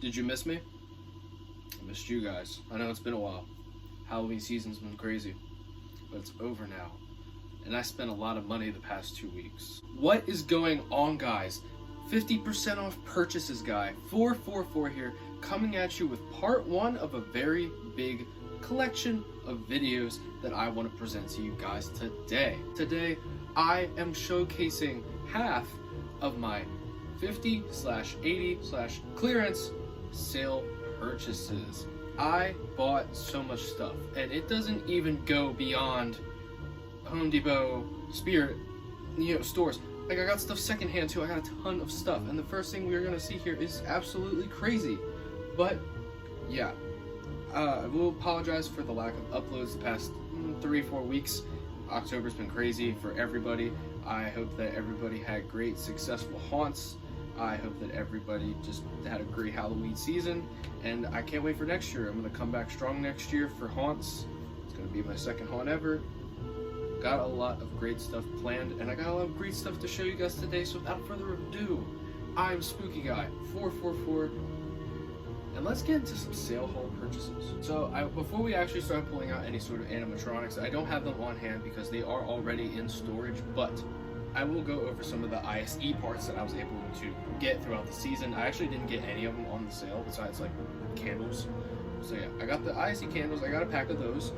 Did you miss me? I missed you guys. I know it's been a while. Halloween season's been crazy, but it's over now. And I spent a lot of money the past 2 weeks. What is going on, guys? 50% off purchases guy 444 here, coming at you with part 1 of a very big collection of videos that I want to present to you guys today. Today, I am showcasing half of my 50/80/clearance sale purchases. I bought so much stuff, and it doesn't even go beyond Home Depot, Spirit, stores. Like, I got stuff secondhand too. I got a ton of stuff, and the first thing we're gonna see here is absolutely crazy. But yeah, I will apologize for the lack of uploads the past 3-4 weeks. October's been crazy for everybody. I hope that everybody had great, successful haunts. I hope that everybody just had a great Halloween season, and I can't wait for next year. I'm gonna come back strong next year for haunts. It's gonna be my second haunt ever. Got a lot of great stuff planned, and I got a lot of great stuff to show you guys today. So without further ado, I'm Spooky Guy 444, and let's get into some sale haul purchases. So before we actually start pulling out any sort of animatronics, I don't have them on hand because they are already in storage, but I will go over some of the ISE parts that I was able to get throughout the season. I actually didn't get any of them on the sale besides like candles. So yeah, I got the ISE candles. I got a pack of those.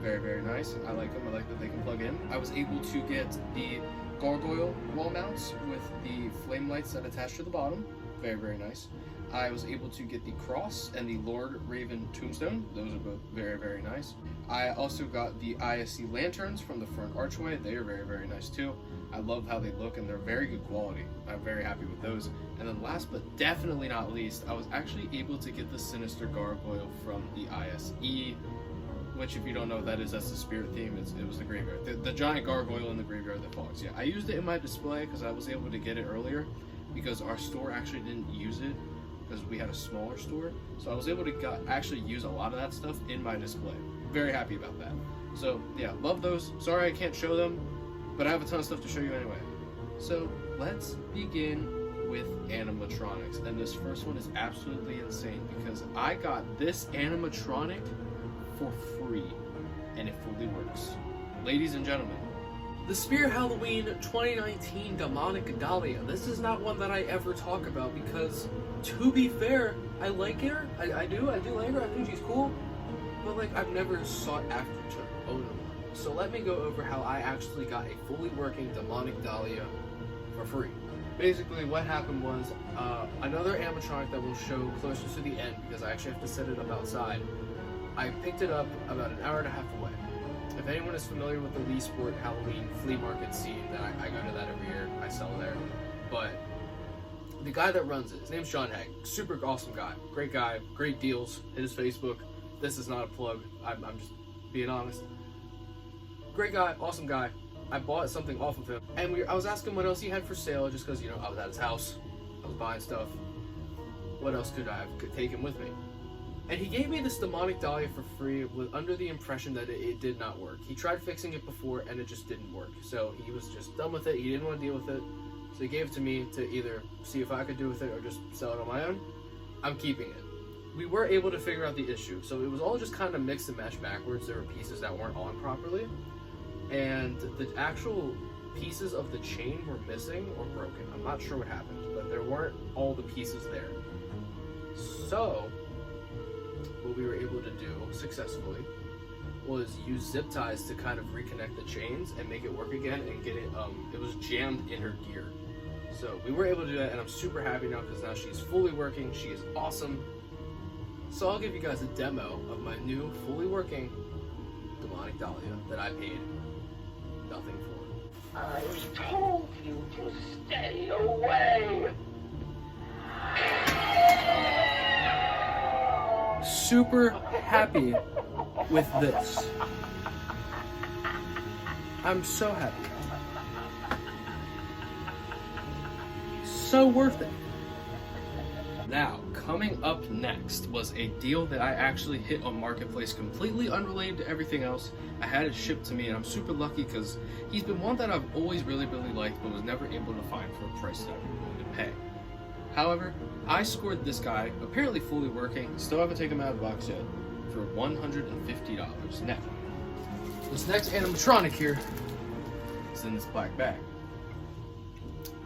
Very, very nice. I like them. I like that they can plug in. I was able to get the gargoyle wall mounts with the flame lights that attach to the bottom. Very, very nice. I was able to get the cross and the Lord Raven tombstone. Those are both very, very nice. I also got the ISE lanterns from the front archway. They are very, very nice too. I love how they look, and they're very good quality. I'm very happy with those. And then last but definitely not least, I was actually able to get the Sinister Gargoyle from the ISE, which, if you don't know what that is, that's the spirit theme. It was the graveyard. The giant gargoyle in the graveyard that fogs. Yeah, I used it in my display because I was able to get it earlier because our store actually didn't use it because we had a smaller store. So I was able to actually use a lot of that stuff in my display. Very happy about that. So yeah, love those. Sorry I can't show them, but I have a ton of stuff to show you anyway. So let's begin with animatronics. And this first one is absolutely insane because I got this animatronic for free, and it fully works. Ladies and gentlemen, the Spirit Halloween 2019 Demonic Dahlia. This is not one that I ever talk about because, to be fair, I like her. I do like her. I think she's cool, but like, I've never sought after to own one. So let me go over how I actually got a fully working Demonic Dahlia for free. Basically, what happened was another animatronic that will show closer to the end because I actually have to set it up outside. I picked it up about an hour and a half away. If anyone is familiar with the Lee Sport Halloween flea market scene, then I go to that every year. I sell there. But the guy that runs it, his name's John Hegg. Super awesome guy. Great guy. Great deals. Hit his Facebook. This is not a plug. I'm just being honest. Great guy. Awesome guy. I bought something off of him. And I was asking what else he had for sale just because, I was at his house. I was buying stuff. What else could I have taken with me? And he gave me this Demonic Dahlia for free under the impression that it did not work. He tried fixing it before and it just didn't work. So he was just done with it. He didn't want to deal with it. So he gave it to me to either see if I could do with it or just sell it on my own. I'm keeping it. We were able to figure out the issue. So it was all just kind of mixed and meshed backwards. There were pieces that weren't on properly. And the actual pieces of the chain were missing or broken. I'm not sure what happened, but there weren't all the pieces there. So what we were able to do successfully was use zip ties to kind of reconnect the chains and make it work again and get it, it was jammed in her gear. So we were able to do that, and I'm super happy now because now she's fully working. She is awesome. So I'll give you guys a demo of my new fully working Demonic Dahlia that I paid nothing for. I told you to stay away. Super happy with this. I'm so happy. So worth it. Now, coming up next was a deal that I actually hit on Marketplace, completely unrelated to everything else. I had it shipped to me, and I'm super lucky because he's been one that I've always really liked, but was never able to find for a price that I'm willing to pay. However, I scored this guy, apparently fully working, still haven't taken him out of the box yet, for $150. Now, this next animatronic here is in this black bag.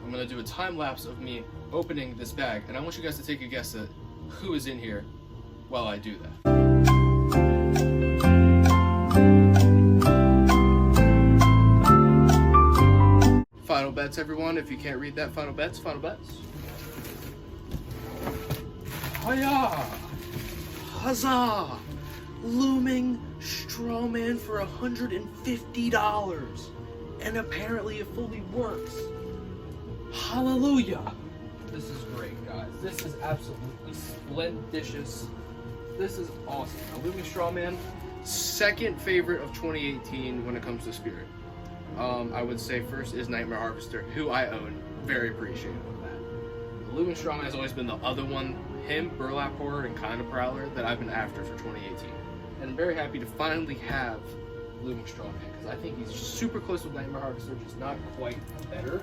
I'm gonna do a time lapse of me opening this bag, and I want you guys to take a guess at who is in here while I do that. Final bets, everyone. If you can't read that, final bets, final bets. Hiya! Huzzah! Looming Strawman for $150. And apparently it fully works. Hallelujah! This is great, guys. This is absolutely splendicious. This is awesome. Now, Looming Strawman, second favorite of 2018 when it comes to Spirit. I would say first is Nightmare Harvester, who I own. Very appreciative of that. Looming Strawman has always been the other one, him, Burlap Horror, and Kinda Prowler, that I've been after for 2018. And I'm very happy to finally have Looming Strawman, because I think he's super close with Nightmare Harvester, just not quite better.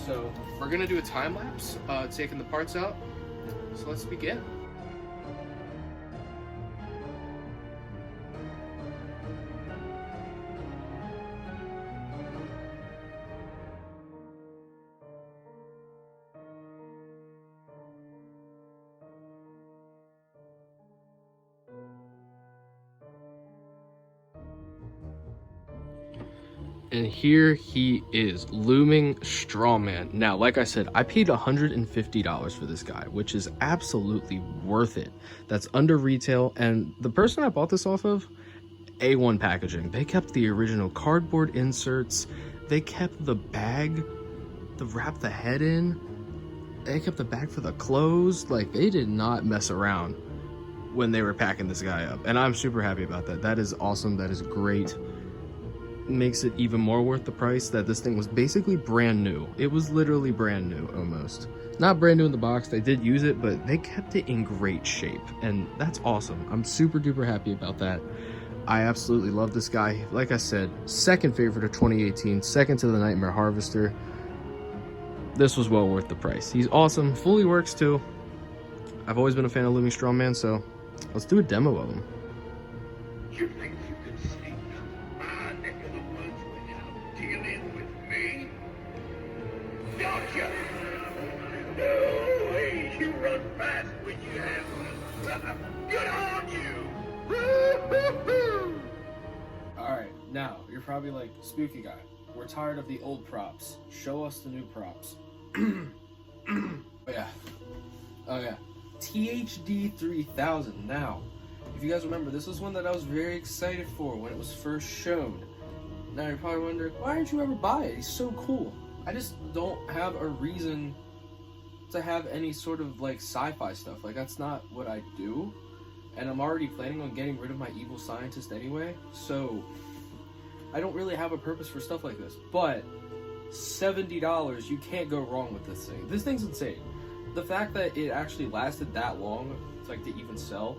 So we're gonna do a time lapse, taking the parts out. So let's begin. And here he is, Looming Strawman. Now, like I said, I paid $150 for this guy, which is absolutely worth it. That's under retail, and the person I bought this off of, A1 packaging. They kept the original cardboard inserts. They kept the bag to wrap the head in. They kept the bag for the clothes. Like, they did not mess around when they were packing this guy up, and I'm super happy about that. That is awesome. That is great. Makes it even more worth the price that this thing was basically brand new. It was literally brand new, almost. Not brand new in the box, they did use it, but they kept it in great shape, and that's awesome. I'm super duper happy about that. I absolutely love this guy. Like I said, second favorite of 2018, second to the Nightmare Harvester. This was well worth the price. He's awesome, fully works too. I've always been a fan of Looming Strawman, so let's do a demo of him. You think you can sneak my neck of the woods without dealing with me? Gotcha! No way you run fast when you have one. Good on you! Alright, now, you're probably like, Spooky Guy, we're tired of the old props. Show us the new props. Oh yeah. THD 3000. Now, if you guys remember, this was one that I was very excited for when it was first shown. Now you're probably wondering, why didn't you ever buy it? He's so cool. I just don't have a reason to have any sort of like sci-fi stuff. Like, that's not what I do. And I'm already planning on getting rid of my evil scientist anyway. So I don't really have a purpose for stuff like this. But $70, you can't go wrong with this thing. This thing's insane. The fact that it actually lasted that long, like, to even sell,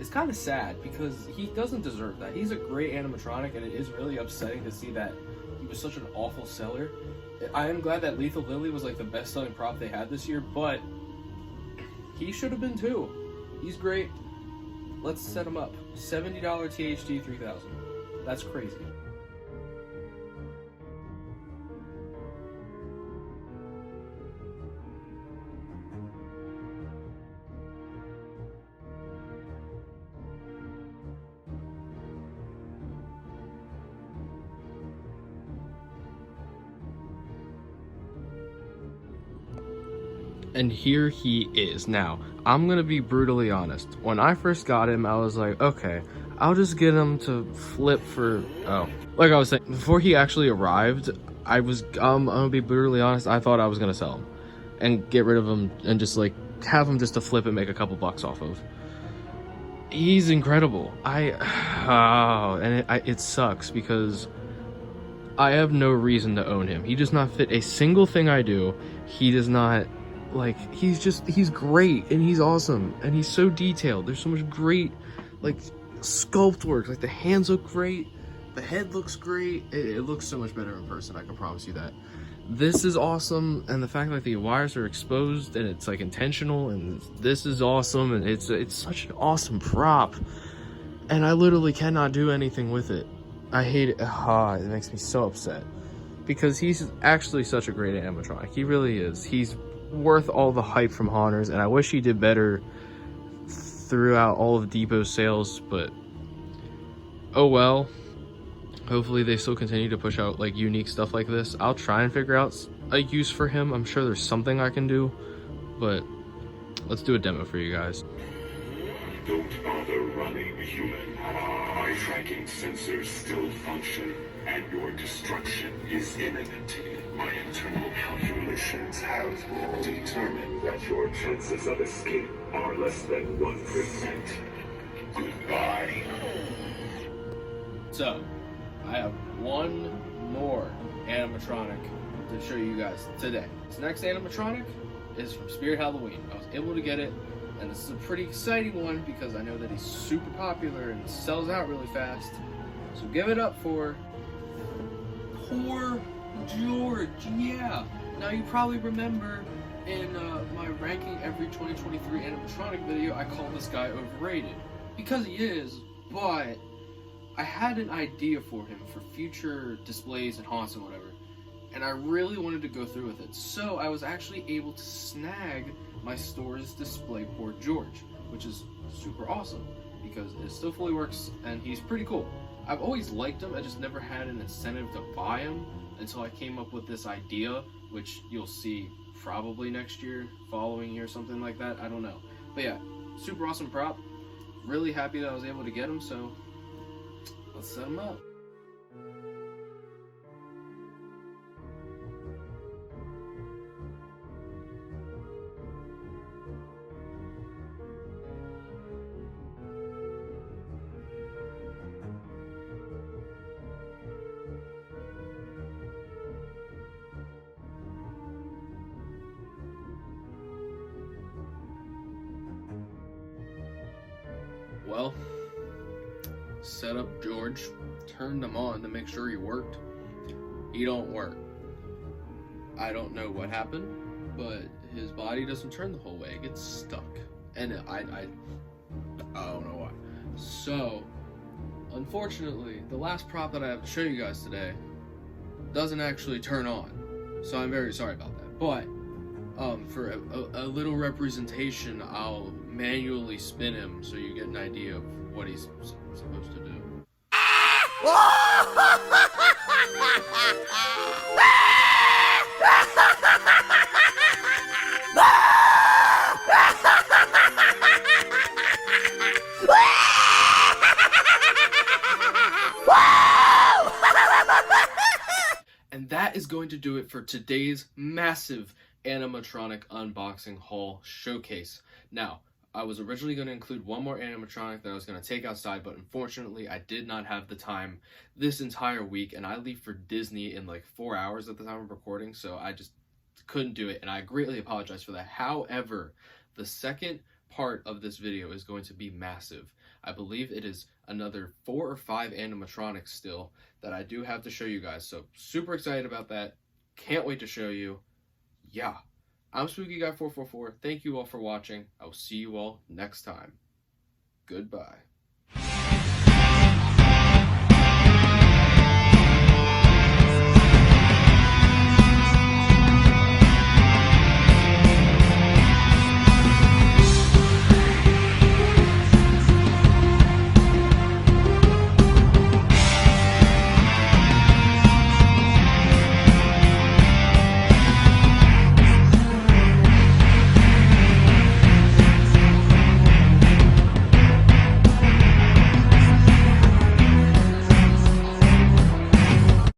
is kind of sad, because he doesn't deserve that. He's a great animatronic, and it is really upsetting to see that he was such an awful seller. I am glad that Lethal Lily was like the best selling prop they had this year, but he should have been too. He's great. Let's set him up. $70 THD 3000. That's crazy. And here he is. Now, I'm gonna be brutally honest. When I first got him, I was like, okay, I'll just get him to flip for, like I was saying, before he actually arrived, I'm gonna be brutally honest, I thought I was gonna sell him and get rid of him and just like have him just to flip and make a couple bucks off of. He's incredible. It sucks because I have no reason to own him. He does not fit a single thing I do. He does not, like, he's great and he's awesome and he's so detailed. There's so much great, like, sculpt work. Like, the hands look great, the head looks great. It looks so much better in person, I can promise you that. this is awesome, and the fact that the wires are exposed and it's like intentional, and this is awesome, and it's such an awesome prop, and I literally cannot do anything with it. I hate it. It makes me so upset because he's actually such a great animatronic. He really is. He's worth all the hype from Haunters, and I wish he did better throughout all of Depot's sales, but oh well. Hopefully they still continue to push out like unique stuff like this. I'll try and figure out a use for him. I'm sure there's something I can do, but let's do a demo for you guys. Don't bother running, human. My tracking sensors still function, and your destruction is imminent. My internal calculations have determined that your chances of escape are less than 1%. Goodbye. So, I have one more animatronic to show you guys today. This next animatronic is from Spirit Halloween. I was able to get it, and this is a pretty exciting one because I know that he's super popular and sells out really fast. So give it up for poor George. Yeah. Now you probably remember in my ranking every 2023 animatronic video, I call this guy overrated because he is, but I had an idea for him for future displays and haunts and whatever, and I really wanted to go through with it. So I was actually able to snag my store's display Poor George, which is super awesome because it still fully works and he's pretty cool. I've always liked him, I just never had an incentive to buy him until I came up with this idea, which you'll see probably next year, following year, something like that, I don't know. But yeah, super awesome prop. Really happy that I was able to get him, so let's set him up. Well, set up George, turned him on to make sure he worked. He don't work. I don't know what happened, but his body doesn't turn the whole way. It gets stuck, and I don't know why. So, unfortunately, the last prop that I have to show you guys today doesn't actually turn on. So I'm very sorry about that. But for a little representation, I'll manually spin him so you get an idea of what he's supposed to do. And that is going to do it for today's massive animatronic unboxing haul showcase. Now, I was originally going to include one more animatronic that I was going to take outside, but unfortunately I did not have the time this entire week, and I leave for Disney in like 4 hours at the time of recording, so I just couldn't do it, and I greatly apologize for that. However, the second part of this video is going to be massive. I believe it is another 4 or 5 animatronics still that I do have to show you guys, so super excited about that. Can't wait to show you. Yeah. I'm Spooky Guy 444. Thank you all for watching. I will see you all next time. Goodbye.